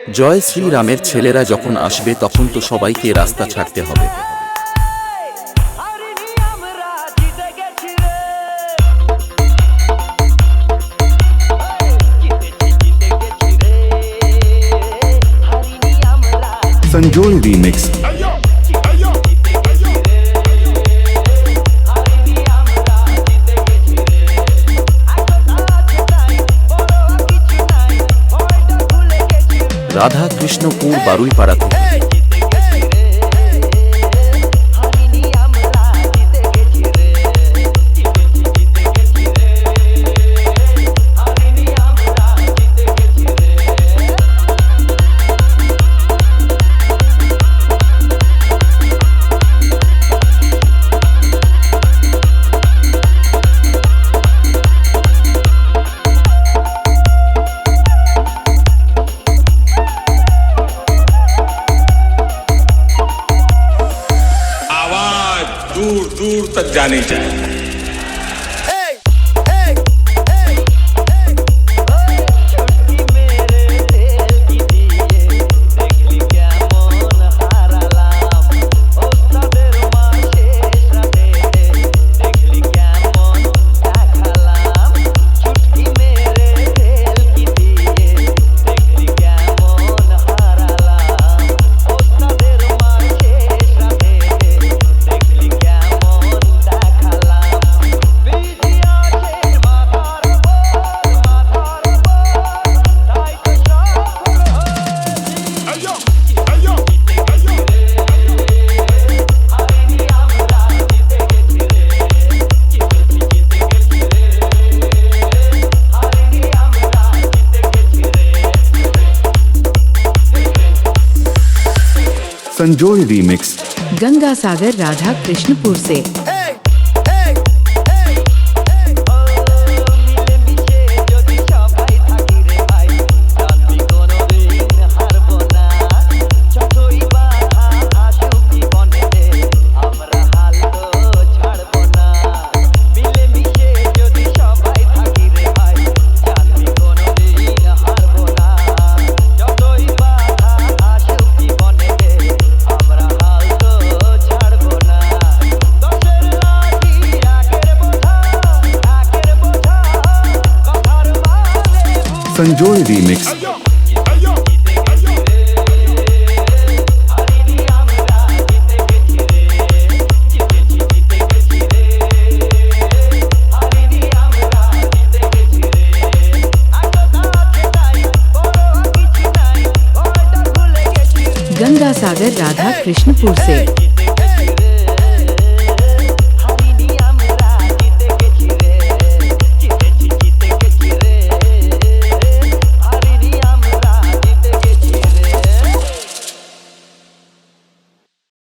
জয় শ্রীরামের ছেলেরা যখন আসবে তখন তো সবাইকে রাস্তা ছাড়তে হবে। संजोय रीमिक्स। রাধা কৃষ্ণপুর বারুইপাড়া থেকে। दूर दूर तक जानी चाहिए। संजोय रीमिक्स। गंगा सागर राधा कृष्णपुर से। संजोय रीमिक्स। गंगा सागर राधा कृष्णपुर से।